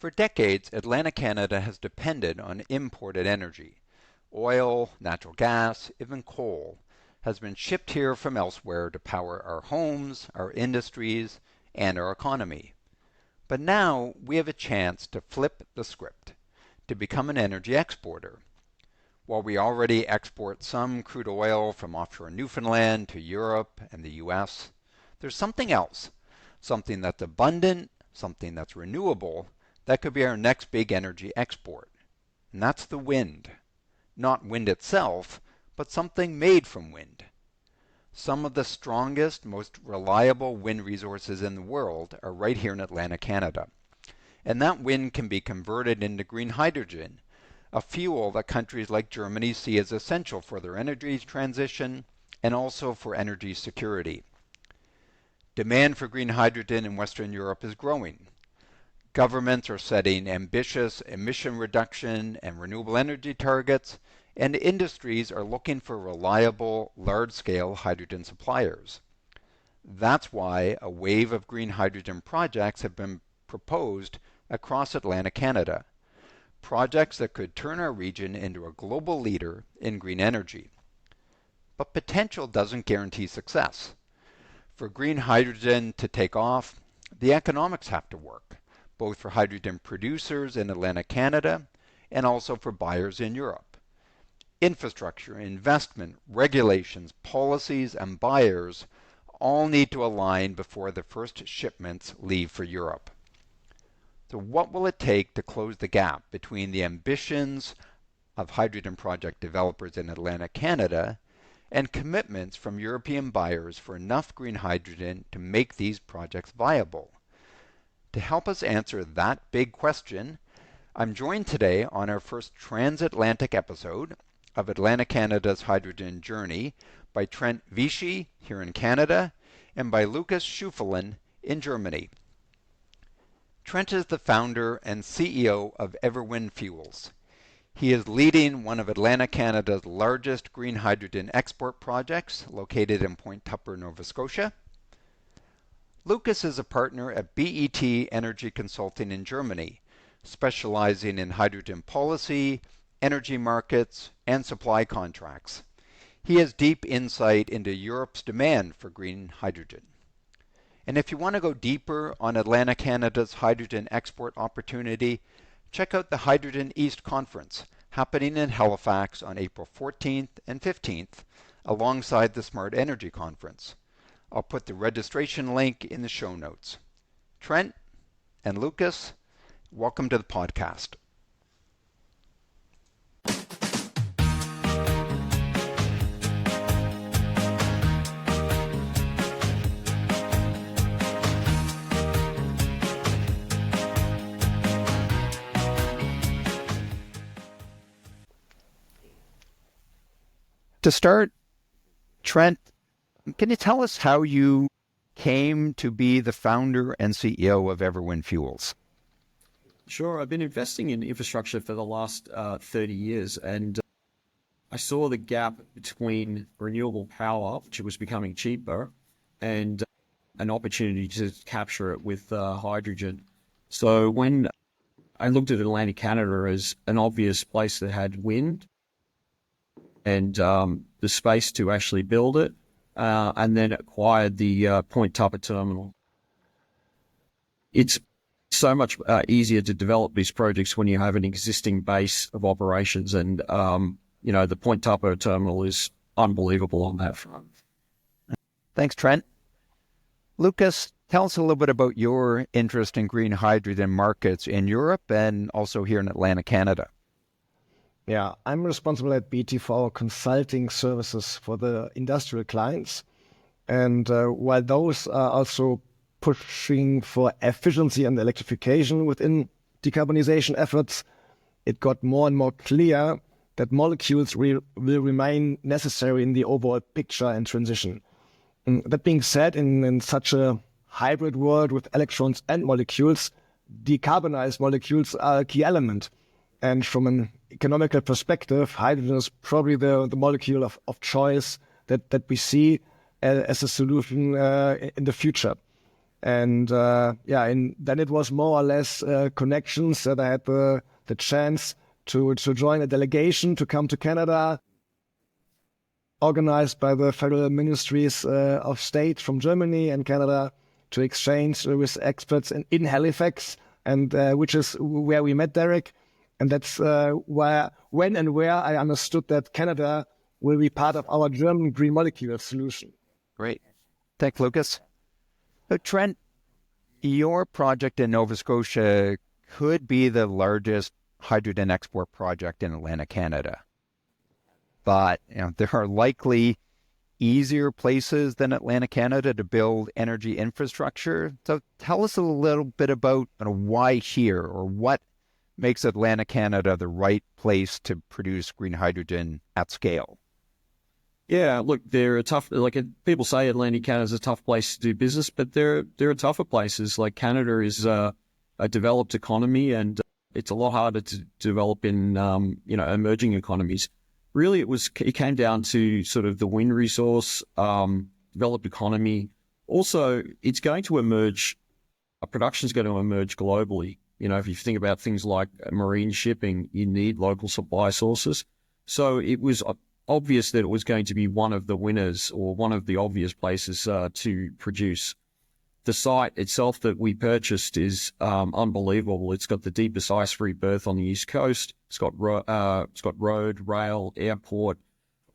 For decades, Atlantic Canada has depended on imported energy. Oil, natural gas, even coal has been shipped here from elsewhere to power our homes, our industries, and our economy. But now we have a chance to flip the script, to become an energy exporter. While we already export some crude oil from offshore Newfoundland to Europe and the US, there's something else, something that's abundant, something that's renewable, that could be our next big energy export. And that's the wind. Not wind itself, but something made from wind. Some of the strongest, most reliable wind resources in the world are right here in Atlantic Canada. And that wind can be converted into green hydrogen, a fuel that countries like Germany see as essential for their energy transition and also for energy security. Demand for green hydrogen in Western Europe is growing. Governments are setting ambitious emission reduction and renewable energy targets, and industries are looking for reliable, large-scale hydrogen suppliers. That's why a wave of green hydrogen projects have been proposed across Atlantic Canada. Projects that could turn our region into a global leader in green energy. But potential doesn't guarantee success. For green hydrogen to take off, the economics have to work, both for hydrogen producers in Atlantic Canada and also for buyers in Europe. Infrastructure, investment, regulations, policies, and buyers all need to align before the first shipments leave for Europe. So what will it take to close the gap between the ambitions of hydrogen project developers in Atlantic Canada and commitments from European buyers for enough green hydrogen to make these projects viable? To help us answer that big question, I'm joined today on our first transatlantic episode of Atlantic Canada's Hydrogen Journey by Trent Vichy here in Canada and by Lucas Schufelen in Germany. Trent is the founder and CEO of Everwind Fuels. He is leading one of Atlantic Canada's largest green hydrogen export projects located in Point Tupper, Nova Scotia. Lucas is a partner at BET Energy Consulting in Germany, specializing in hydrogen policy, energy markets, and supply contracts. He has deep insight into Europe's demand for green hydrogen. And if you want to go deeper on Atlantic Canada's hydrogen export opportunity, check out the Hydrogen East Conference happening in Halifax on April 14th and 15th alongside the Smart Energy Conference. I'll put the registration link in the show notes. Trent and Lucas, welcome to the podcast. To start, Trent, can you tell us how you came to be the founder and CEO of Everwind Fuels? Sure. I've been investing in infrastructure for the last 30 years, and I saw the gap between renewable power, which was becoming cheaper, and an opportunity to capture it with hydrogen. So when I looked at Atlantic Canada as an obvious place that had wind and the space to actually build it, and then acquired the Point Tupper terminal. It's so much easier to develop these projects when you have an existing base of operations, and the Point Tupper terminal is unbelievable on that front. Thanks, Trent. Lucas, tell us a little bit about your interest in green hydrogen markets in Europe and also here in Atlantic Canada. Yeah, I'm responsible at BT for our consulting services for the industrial clients. And while those are also pushing for efficiency and electrification within decarbonization efforts, it got more and more clear that molecules will remain necessary in the overall picture and transition. That being said, in such a hybrid world with electrons and molecules, decarbonized molecules are a key element. And from an economical perspective, hydrogen is probably the molecule of choice that we see as a solution in the future. And then it was more or less connections that I had the chance to join a delegation to come to Canada, organized by the federal ministries of state from Germany and Canada, to exchange with experts in Halifax, and which is where we met Derek. And that's when and where I understood that Canada will be part of our German green molecule solution. Great. Thanks, Lucas. So Trent, your project in Nova Scotia could be the largest hydrogen export project in Atlantic Canada. But there are likely easier places than Atlantic Canada to build energy infrastructure. So tell us a little bit about why here, or what makes Atlantic Canada the right place to produce green hydrogen at scale. Yeah, look, there are tough. People say Atlantic Canada is a tough place to do business, but there are tougher places. Like Canada is a developed economy, and it's a lot harder to develop in emerging economies. Really, it came down to sort of the wind resource, developed economy. Also, it's going to emerge. Production is going to emerge globally. If you think about things like marine shipping, you need local supply sources. So it was obvious that it was going to be one of the winners, or one of the obvious places to produce. The site itself that we purchased is unbelievable. It's got the deepest ice-free berth on the East Coast. It's got road, rail, airport,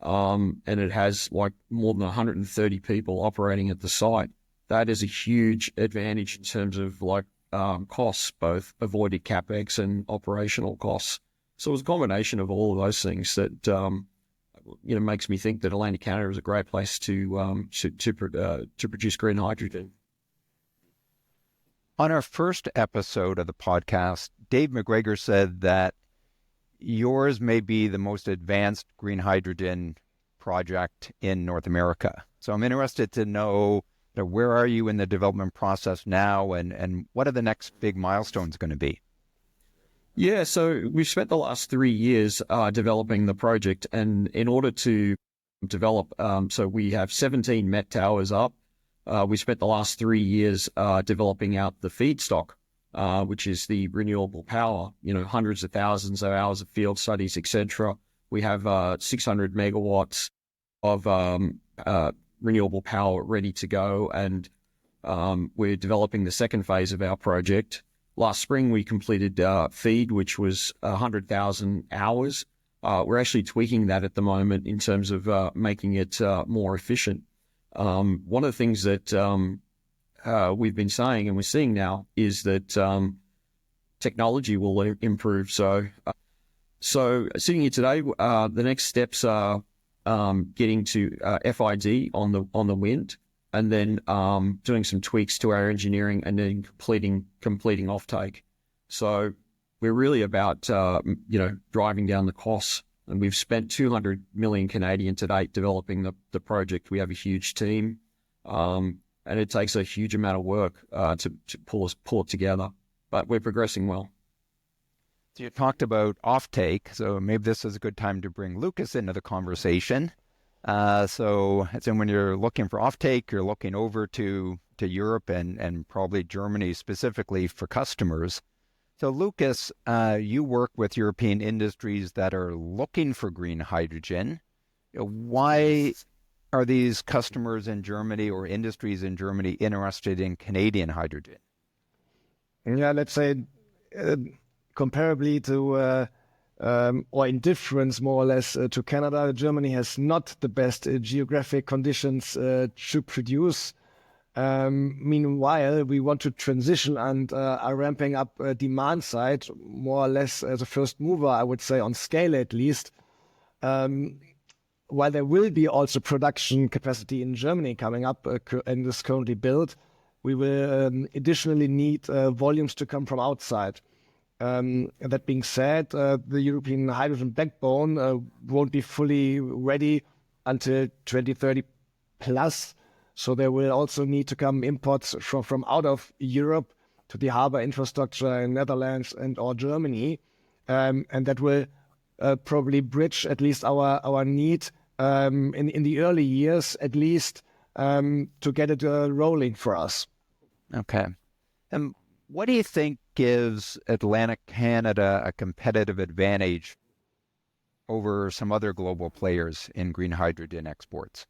and it has more than 130 people operating at the site. That is a huge advantage in terms of costs, both avoided capex and operational costs. So it was a combination of all of those things that makes me think that Atlantic Canada is a great place to produce green hydrogen. On our first episode of the podcast, Dave McGregor said that yours may be the most advanced green hydrogen project in North America. So I'm interested to know, where are you in the development process now, and what are the next big milestones going to be? Yeah, so we've spent the last 3 years developing the project, and in order to develop, so we have 17 Met Towers up. We spent the last 3 years developing out the feedstock, which is the renewable power, hundreds of thousands of hours of field studies, etc. We have 600 megawatts of renewable power ready to go, and we're developing the second phase of our project. Last spring, we completed FEED, which was 100,000 hours. We're actually tweaking that at the moment in terms of making it more efficient. One of the things that we've been saying and we're seeing now is that technology will improve. So sitting here today, the next steps are getting to FID on the wind, and then doing some tweaks to our engineering, and then completing offtake. So we're really about driving down the costs. And we've spent 200 million Canadian to date developing the project. We have a huge team, and it takes a huge amount of work to pull it together. But we're progressing well. So you talked about offtake, so maybe this is a good time to bring Lucas into the conversation. So when you're looking for offtake, you're looking over to Europe and probably Germany specifically for customers. So Lucas, you work with European industries that are looking for green hydrogen. Why are these customers in Germany or industries in Germany interested in Canadian hydrogen? Yeah, let's say comparably to or in difference more or less to Canada, Germany has not the best geographic conditions to produce. Meanwhile, we want to transition and are ramping up demand side more or less as a first mover, I would say, on scale at least. While there will be also production capacity in Germany coming up and is currently built, we will additionally need volumes to come from outside. That being said, the European hydrogen backbone won't be fully ready until 2030 plus. So there will also need to come imports from out of Europe to the harbor infrastructure in Netherlands and or Germany. And that will probably bridge at least our need in the early years, at least to get it rolling for us. Okay. And what do you think gives Atlantic Canada a competitive advantage over some other global players in green hydrogen exports?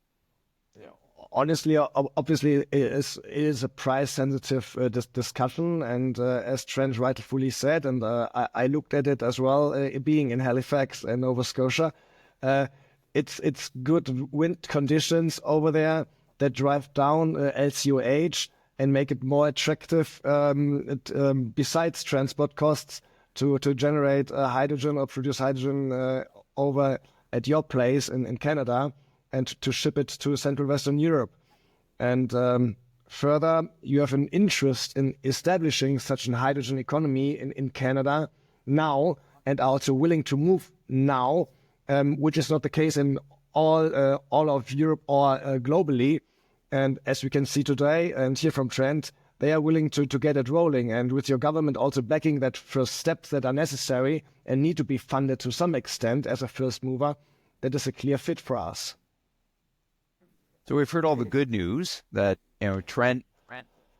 Honestly, obviously, it is a price-sensitive discussion, and as Trent rightfully said, and I looked at it as well, being in Halifax and Nova Scotia, it's good wind conditions over there that drive down LCOH and make it more attractive. Besides transport costs, to generate hydrogen or produce hydrogen over at your place in Canada, and to ship it to Central Western Europe. And further, you have an interest in establishing such a hydrogen economy in Canada now, and are also willing to move now, which is not the case in all of Europe or globally. And as we can see today and hear from Trent, they are willing to get it rolling. And with your government also backing that first steps that are necessary and need to be funded to some extent as a first mover, that is a clear fit for us. So we've heard all the good news that, Trent,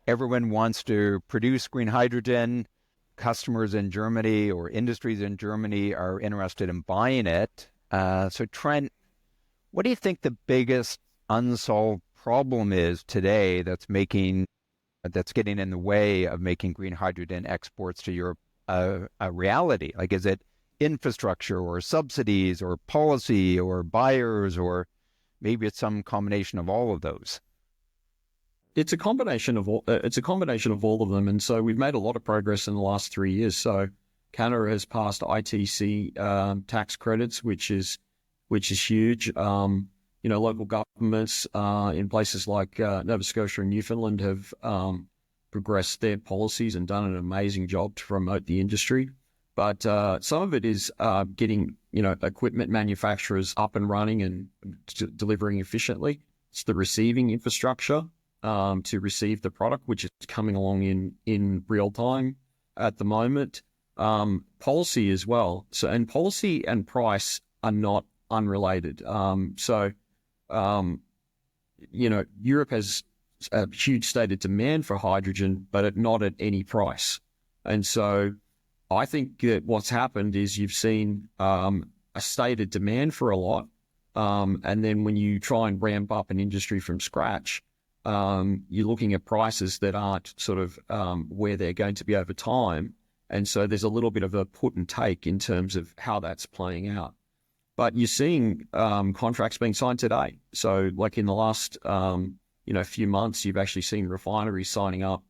everyone wants to produce green hydrogen. Customers in Germany or industries in Germany are interested in buying it. So Trent, what do you think the biggest unsolved problem is today that's getting in the way of making green hydrogen exports to Europe a reality? Like, is it infrastructure or subsidies or policy or buyers, or maybe it's some combination of all of those? It's a combination of all. It's a combination of all of them, and so we've made a lot of progress in the last 3 years. So Canada has passed ITC tax credits, which is huge. Local governments in places like Nova Scotia and Newfoundland have progressed their policies and done an amazing job to promote the industry. But some of it is getting equipment manufacturers up and running and delivering efficiently. It's the receiving infrastructure to receive the product, which is coming along in real time at the moment. Policy as well. And policy and price are not unrelated. Europe has a huge stated demand for hydrogen, but not at any price. And so I think that what's happened is you've seen a stated demand for a lot. And then when you try and ramp up an industry from scratch, you're looking at prices that aren't sort of where they're going to be over time. And so there's a little bit of a put and take in terms of how that's playing out. But you're seeing contracts being signed today. So like in the last few months, you've actually seen refineries signing up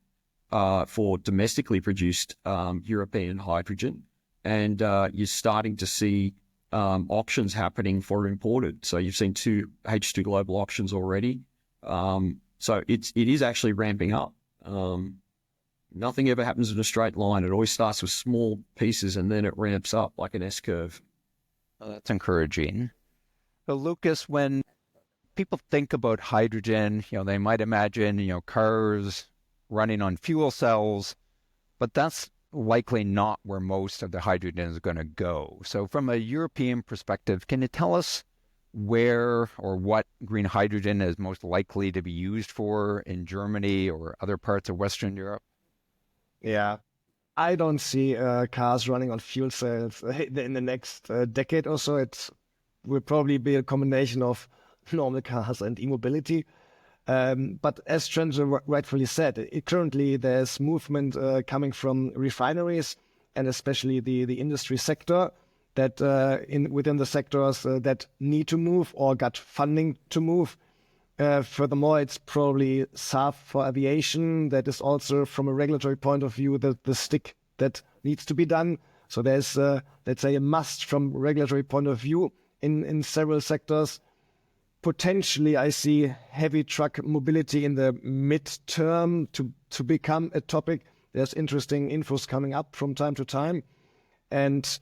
for domestically produced European hydrogen. And you're starting to see auctions happening for imported. So you've seen 2 H2 global auctions already. So it is actually ramping up. Nothing ever happens in a straight line. It always starts with small pieces and then it ramps up like an S-curve. Well, that's encouraging. So Lucas, when people think about hydrogen, they might imagine, cars running on fuel cells, but that's likely not where most of the hydrogen is going to go. So from a European perspective, can you tell us where or what green hydrogen is most likely to be used for in Germany or other parts of Western Europe? Yeah, I don't see cars running on fuel cells in the next decade or so. It will probably be a combination of normal cars and e-mobility. But as Trent rightfully said, currently there's movement coming from refineries and especially the industry sector that within the sectors that need to move or got funding to move. Furthermore, it's probably SAF for aviation. That is also, from a regulatory point of view, the stick that needs to be done. So there's, let's say, a must from regulatory point of view in several sectors. Potentially, I see heavy truck mobility in the mid-term to become a topic. There's interesting infos coming up from time to time. And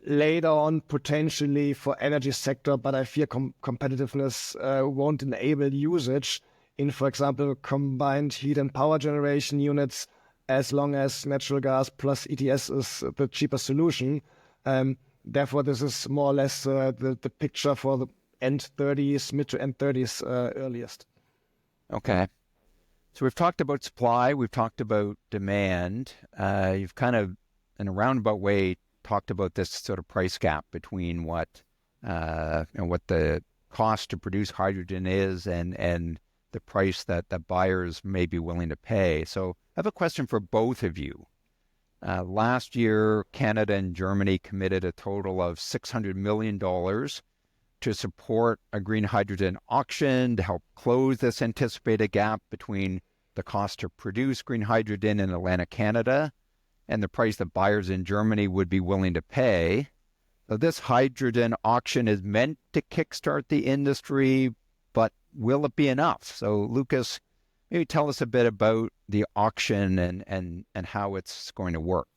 later on, potentially for energy sector, but I fear competitiveness won't enable usage in, for example, combined heat and power generation units, as long as natural gas plus ETS is the cheaper solution. Therefore, this is more or less the picture for the end 30s, mid to end 30s earliest. Okay. So we've talked about supply, we've talked about demand. You've kind of, in a roundabout way, talked about this sort of price gap between what what the cost to produce hydrogen is and the price that buyers may be willing to pay. So I have a question for both of you. Last year, Canada and Germany committed a total of $600 million to support a green hydrogen auction to help close this anticipated gap between the cost to produce green hydrogen in Atlantic Canada and the price that buyers in Germany would be willing to pay. So this hydrogen auction is meant to kickstart the industry, but will it be enough? So Lucas, maybe tell us a bit about the auction and how it's going to work.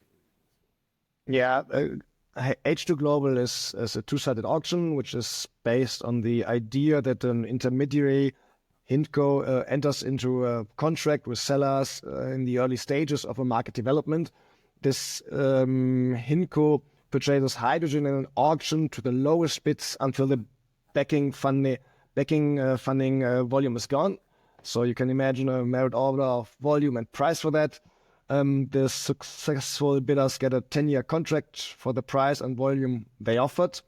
Yeah, H2 Global is a two-sided auction, which is based on the idea that an intermediary, Hindco, enters into a contract with sellers in the early stages of a market development. This Hindco purchases hydrogen in an auction to the lowest bids until the backing funding volume is gone. So you can imagine a merit order of volume and price for that. The successful bidders get a 10-year contract for the price and volume they offered.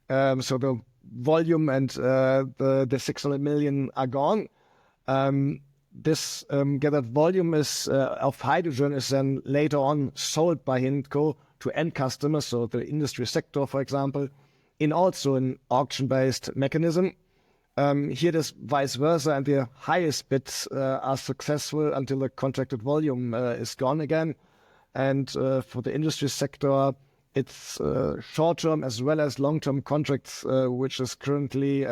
So the volume and the 600 million are gone. This gathered volume of hydrogen is then later on sold by Hindco to end customers, so the industry sector, for example, in also an auction-based mechanism. Here it is vice versa, and the highest bids are successful until the contracted volume is gone again. And for the industry sector, it's short-term as well as long-term contracts, which is currently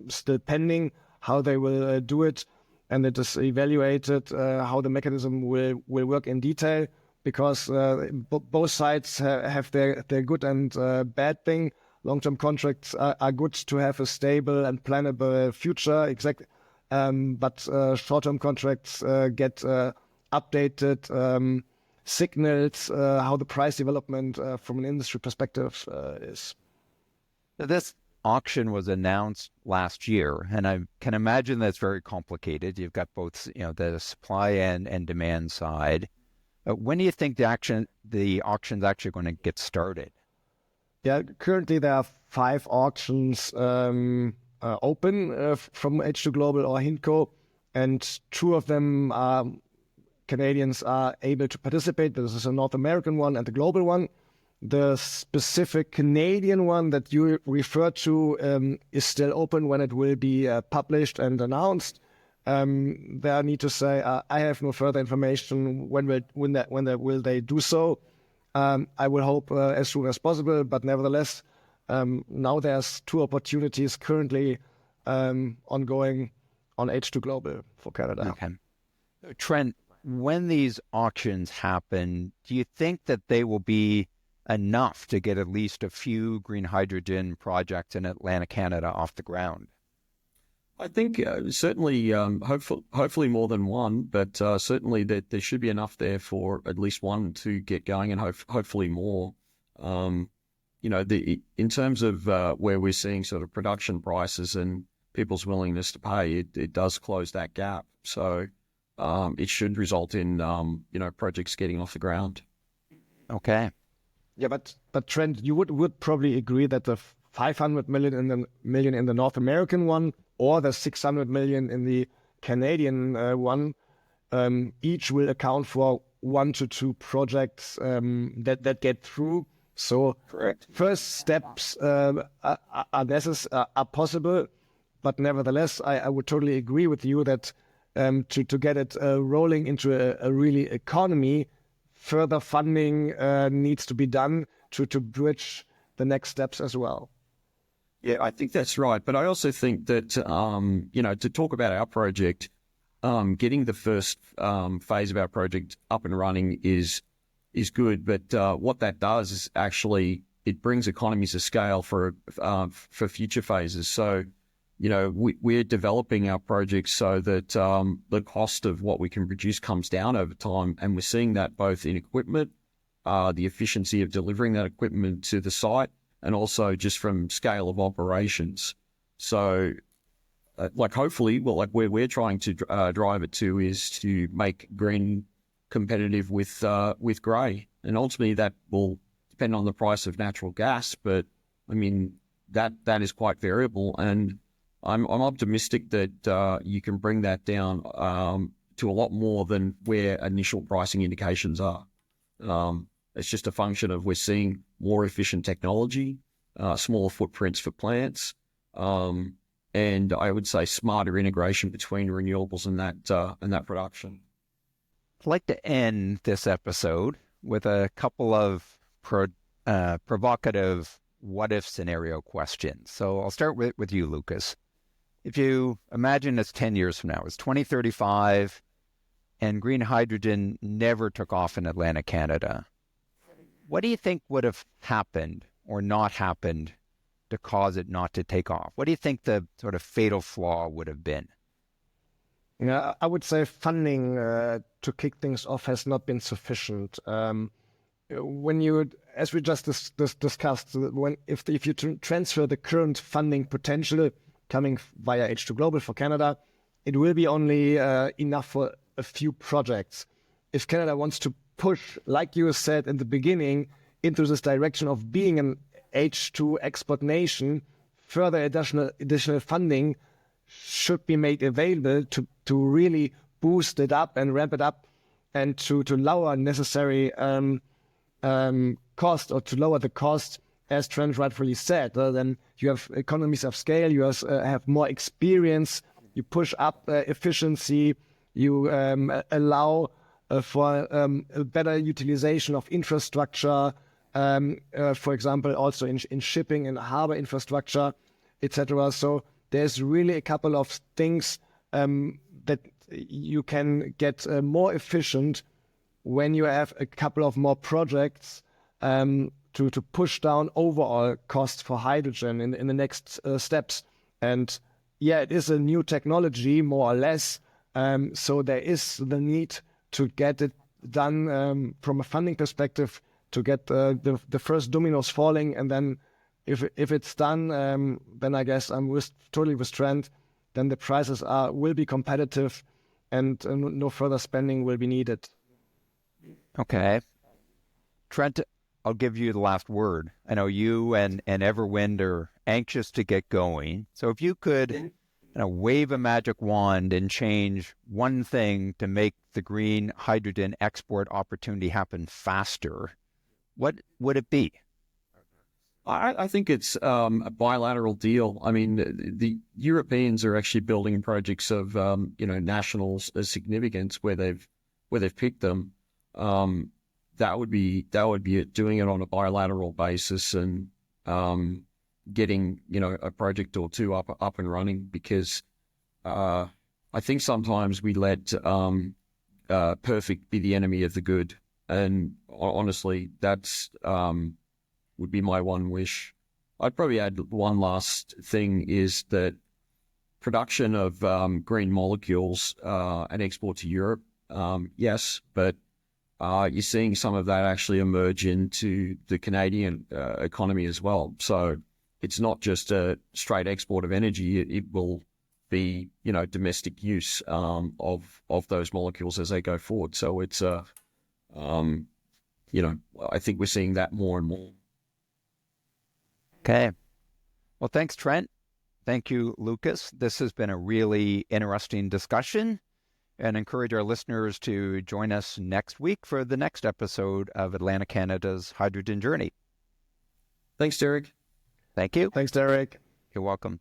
still pending how they will do it. And it is evaluated how the mechanism will work in detail, because both sides have their good and bad thing. Long-term contracts are good to have a stable and plannable future, but short-term contracts get updated signals how the price development from an industry perspective is. This auction was announced last year, and I can imagine that's very complicated. You've got both, the supply and demand side. When do you think the auction's actually going to get started? Yeah, currently there are 5 auctions open from H2 Global or Hindco, and 2 of them Canadians are able to participate. This is a North American one and a global one. The specific Canadian one that you refer to is still open when it will be published and announced. There I need to say I have no further information when will they do so. I will hope as soon as possible, but nevertheless, now there's 2 opportunities currently ongoing on H2 Global for Canada. Okay. Trent, when these auctions happen, do you think that they will be enough to get at least a few green hydrogen projects in Atlantic Canada off the ground? I think certainly, hopefully more than one, but certainly there should be enough there for at least one to get going, and hopefully more. In terms of where we're seeing sort of production prices and people's willingness to pay, it does close that gap. So it should result in projects getting off the ground. Okay. Yeah, but Trent, you would probably agree that the 500 million in the North American one or the 600 million in the Canadian one each will account for 1 to 2 projects that get through. So correct. First steps are possible, but nevertheless, I would totally agree with you that to get it rolling into a really economy, further funding needs to be done to bridge the next steps as well. Yeah, I think that's right. But I also think that, to talk about our project, getting the first phase of our project up and running is good. But what that does is actually it brings economies of scale for future phases. So, we're developing our project so that the cost of what we can produce comes down over time. And we're seeing that both in equipment, the efficiency of delivering that equipment to the site, and also just from scale of operations. So hopefully, well, like where we're trying to drive it to is to make green competitive with grey, and ultimately that will depend on the price of natural gas. But I mean that is quite variable, and I'm optimistic that you can bring that down to a lot more than where initial pricing indications are. It's just a function of we're seeing more efficient technology, smaller footprints for plants, and I would say smarter integration between renewables and that production. I'd like to end this episode with a couple of provocative what-if scenario questions. So I'll start with you, Lucas. If you imagine it's 10 years from now, it's 2035, and green hydrogen never took off in Atlantic Canada, what do you think would have happened or not happened to cause it not to take off? What do you think the sort of fatal flaw would have been? Yeah, I would say funding to kick things off has not been sufficient. When you, as we just discussed, if you transfer the current funding potential coming via H2 Global for Canada, it will be only enough for a few projects. If Canada wants to push, like you said in the beginning, into this direction of being an H2 export nation, further additional funding should be made available to really boost it up and ramp it up, and to lower necessary cost, or to lower the cost, as Trent rightfully said. Then you have economies of scale, you have more experience, you push up efficiency, you allow for a better utilization of infrastructure, for example, also in shipping and harbor infrastructure, etc. So there's really a couple of things that you can get more efficient when you have a couple of more projects to push down overall costs for hydrogen in the next steps. And yeah, it is a new technology, more or less. So there is the need to get it done from a funding perspective, to get the first dominoes falling. And then if it's done, then I guess I'm totally with Trent. Then the prices will be competitive, and no further spending will be needed. Okay. Trent, I'll give you the last word. I know you and Everwind are anxious to get going. So if you could wave a magic wand and change one thing to make the green hydrogen export opportunity happen faster, what would it be? I think it's a bilateral deal. I mean, the Europeans are actually building projects of national significance where they've picked them. That would be it, doing it on a bilateral basis, and getting a project or two up and running. Because I think sometimes we let perfect be the enemy of the good, and honestly, that's would be my one wish. I'd probably add one last thing, is that production of green molecules and export to Europe, yes, but you're seeing some of that actually emerge into the Canadian economy as well. So it's not just a straight export of energy; it will be, domestic use of those molecules as they go forward. So it's I think we're seeing that more and more. Okay. Well, thanks, Trent. Thank you, Lucas. This has been a really interesting discussion, and encourage our listeners to join us next week for the next episode of Atlantic Canada's Hydrogen Journey. Thanks, Derek. Thank you. Thanks, Derek. You're welcome.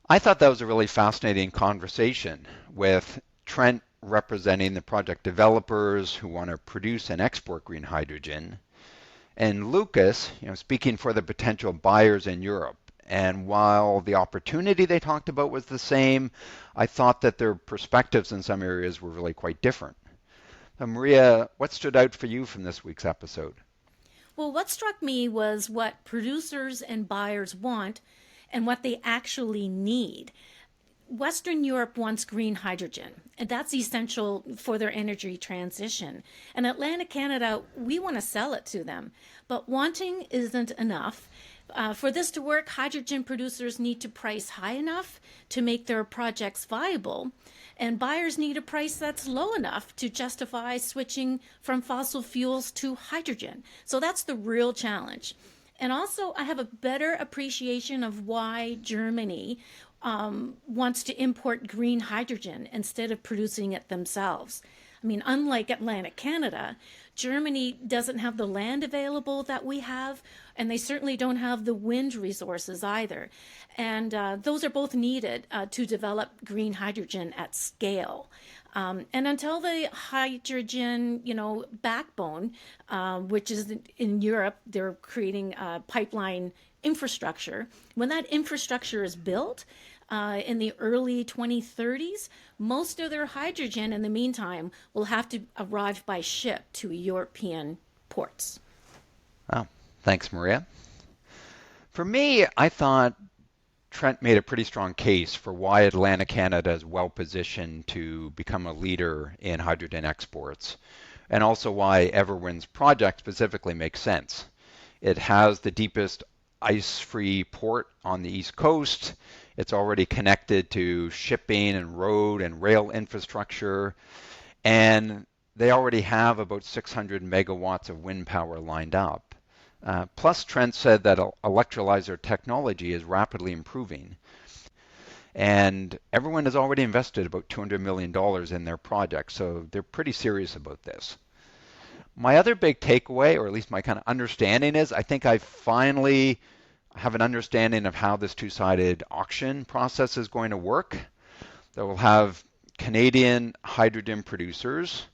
I thought that was a really fascinating conversation with Trent representing the project developers who want to produce and export green hydrogen, and Lucas, speaking for the potential buyers in Europe. And while the opportunity they talked about was the same, I thought that their perspectives in some areas were really quite different. So Maria, what stood out for you from this week's episode? Well, what struck me was what producers and buyers want and what they actually need. Western Europe wants green hydrogen, and that's essential for their energy transition. And Atlantic Canada, we want to sell it to them. But wanting isn't enough. For this to work, hydrogen producers need to price high enough to make their projects viable, and buyers need a price that's low enough to justify switching from fossil fuels to hydrogen. So that's the real challenge. And also, I have a better appreciation of why Germany wants to import green hydrogen instead of producing it themselves. I mean, unlike Atlantic Canada, Germany doesn't have the land available that we have, and they certainly don't have the wind resources either. And those are both needed to develop green hydrogen at scale. And until the hydrogen, backbone, which is in Europe, they're creating a pipeline infrastructure. When that infrastructure is built, in the early 2030s, most of their hydrogen in the meantime will have to arrive by ship to European ports. Wow. Thanks, Maria. For me, I thought Trent made a pretty strong case for why Atlantic Canada is well positioned to become a leader in hydrogen exports, and also why Everwind's project specifically makes sense. It has the deepest ice-free port on the East Coast. It's already connected to shipping and road and rail infrastructure, and they already have about 600 megawatts of wind power lined up. Plus, Trent said that electrolyzer technology is rapidly improving, and Everwind has already invested about $200 million in their project, so they're pretty serious about this. My other big takeaway, or at least my kind of understanding, is I think I finally have an understanding of how this two-sided auction process is going to work. That will have Canadian hydrogen producers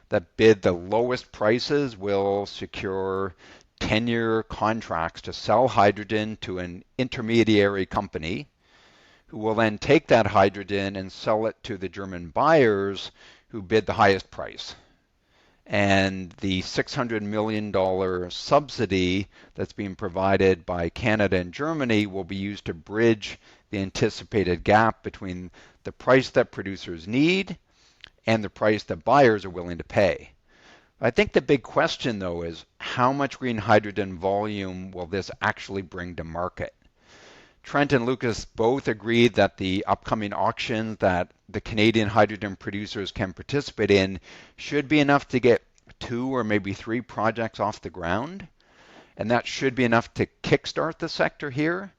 that bid the lowest prices will secure 10-year contracts to sell hydrogen to an intermediary company who will then take that hydrogen and sell it to the German buyers who bid the highest price. And the $600 million subsidy that's being provided by Canada and Germany will be used to bridge the anticipated gap between the price that producers need and the price that buyers are willing to pay. I think the big question, though, is how much green hydrogen volume will this actually bring to market? Trent and Lucas both agreed that the upcoming auctions that the Canadian hydrogen producers can participate in should be enough to get 2 or maybe 3 projects off the ground, and that should be enough to kickstart the sector here.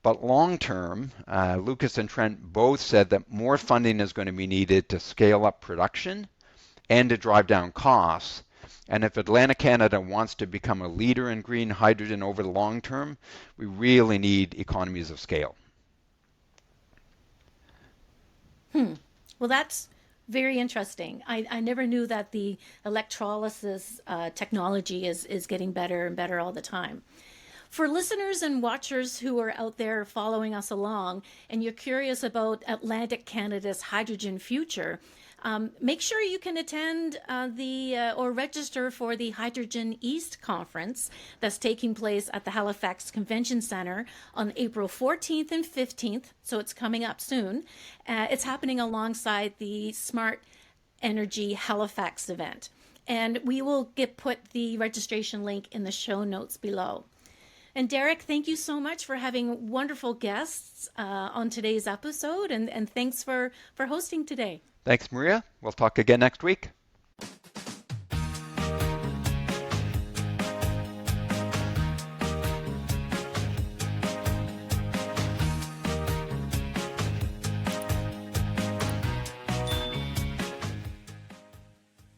But long term, Lucas and Trent both said that more funding is going to be needed to scale up production and to drive down costs. And if Atlantic Canada wants to become a leader in green hydrogen over the long term, we really need economies of scale. Well, that's very interesting. I never knew that the electrolysis technology is getting better and better all the time. For listeners and watchers who are out there following us along and you're curious about Atlantic Canada's hydrogen future, make sure you can attend or register for the Hydrogen East conference that's taking place at the Halifax Convention Centre on April 14th and 15th, so it's coming up soon. It's happening alongside the Smart Energy Halifax event. And we will put the registration link in the show notes below. And Derek, thank you so much for having wonderful guests on today's episode, and thanks for hosting today. Thanks, Maria. We'll talk again next week.